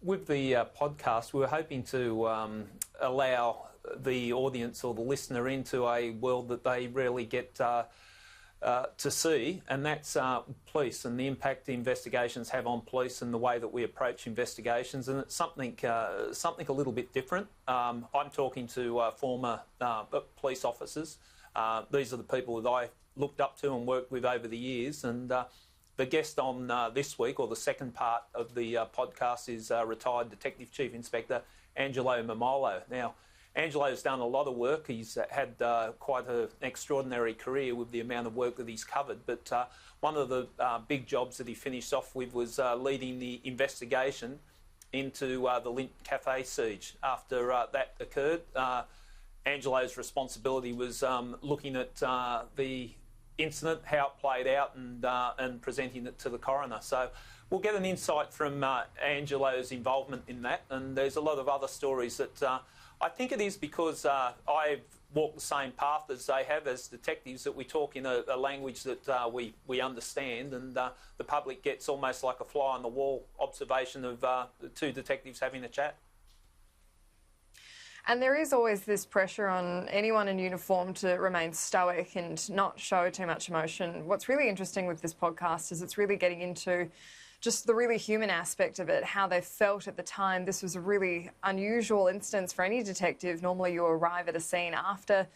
With the podcast, we were hoping to allow the audience or the listener into a world that they rarely get to see, and that's police and the impact the investigations have on police and the way that we approach investigations. And it's something a little bit different. I'm talking to former police officers. These are the people that I looked up to and worked with over the years. And the guest on this week, or the second part of the podcast, is retired Detective Chief Inspector Angelo Memmolo. Now, Angelo's done a lot of work. He's had quite an extraordinary career with the amount of work that he's covered. But one of the big jobs that he finished off with was leading the investigation into the Lindt Cafe siege. After that occurred, Angelo's responsibility was looking at the incident, how it played out, and presenting it to the coroner. So we'll get an insight from Angelo's involvement in that. And there's a lot of other stories that I think it is because I've walked the same path as they have as detectives, that we talk in a language that we understand, and the public gets almost like a fly on the wall observation of the two detectives having a chat. And there is always this pressure on anyone in uniform to remain stoic and not show too much emotion. What's really interesting with this podcast is it's really getting into just the really human aspect of it, how they felt at the time. This was a really unusual instance for any detective. Normally you arrive at a scene after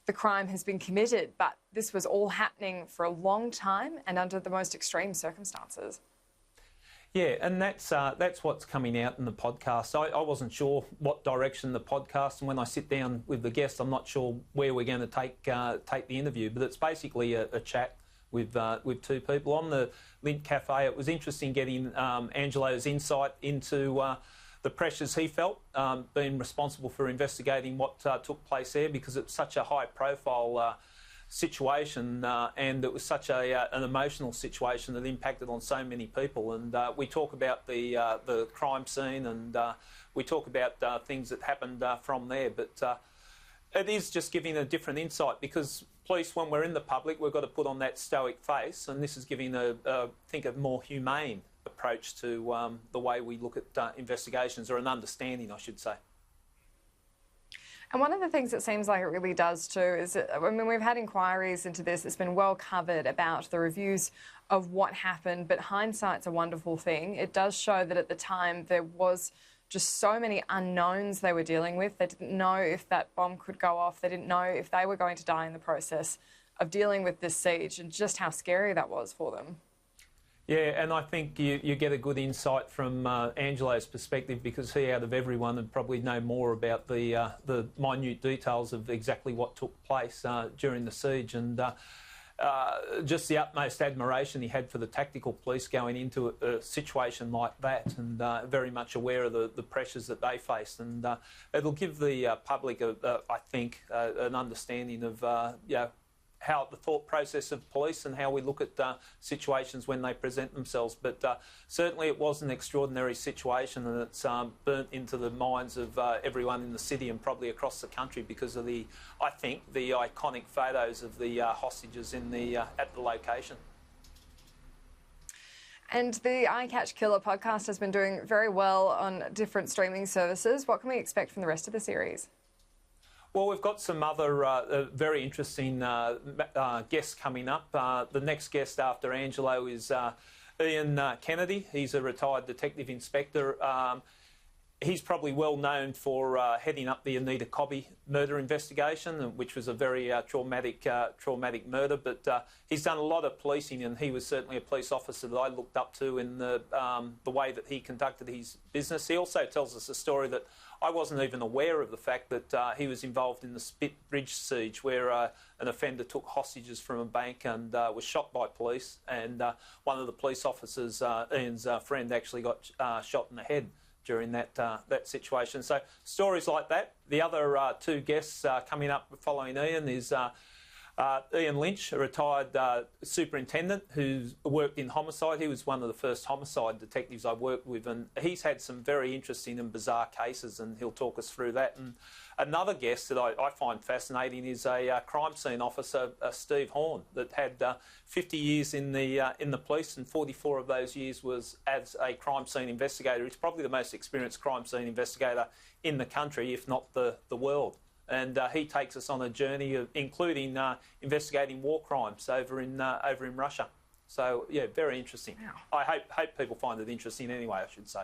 the crime has been committed, but this was all happening for a long time and under the most extreme circumstances. Yeah, and that's what's coming out in the podcast. I wasn't sure what direction the podcast, and when I sit down with the guest, I'm not sure where we're going to take the interview. But it's basically a chat with two people on the Lindt Cafe. It was interesting getting Angelo's insight into the pressures he felt being responsible for investigating what took place there, because it's such a high-profile situation, and it was such an emotional situation that impacted on so many people. And we talk about the crime scene, and we talk about things that happened from there. But it is just giving a different insight, because police, when we're in the public, we've got to put on that stoic face, and this is giving I think a more humane approach to the way we look at investigations, or an understanding, I should say. And one of the things that seems like it really does too is, we've had inquiries into this, it's been well covered about the reviews of what happened, but hindsight's a wonderful thing. It does show that at the time there was just so many unknowns they were dealing with. They didn't know if that bomb could go off. They didn't know if they were going to die in the process of dealing with this siege, and just how scary that was for them. Yeah, and I think you get a good insight from Angelo's perspective, because he, out of everyone, would probably know more about the minute details of exactly what took place during the siege, and just the utmost admiration he had for the tactical police going into a situation like that, and very much aware of the pressures that they faced. And it'll give the public, I think, an understanding of how the thought process of police and how we look at situations when they present themselves. But certainly it was an extraordinary situation, and it's burnt into the minds of everyone in the city and probably across the country because of the iconic photos of the hostages in at the location. And the I Catch Killer podcast has been doing very well on different streaming services. What can we expect from the rest of the series? Well, we've got some other very interesting guests coming up. The next guest after Angelo is Ian Kennedy. He's a retired detective inspector. He's probably well known for heading up the Anita Cobby murder investigation, which was a very traumatic murder. But he's done a lot of policing, and he was certainly a police officer that I looked up to in the way that he conducted his business. He also tells us a story that I wasn't even aware of, the fact that he was involved in the Spit Bridge siege, where an offender took hostages from a bank and was shot by police, and one of the police officers, Ian's friend, actually got shot in the head during that situation. So stories like that. The other two guests coming up following Ian is Ian Lynch, a retired superintendent who's worked in homicide. He was one of the first homicide detectives I worked with, and he's had some very interesting and bizarre cases, and he'll talk us through that. And another guest that I find fascinating is a crime scene officer, Steve Horn, that had 50 years in the police, and 44 of those years was as a crime scene investigator. He's probably the most experienced crime scene investigator in the country, if not the world. And he takes us on a journey of including investigating war crimes over in Russia. So yeah, very interesting. Wow. I hope people find it interesting anyway, I should say.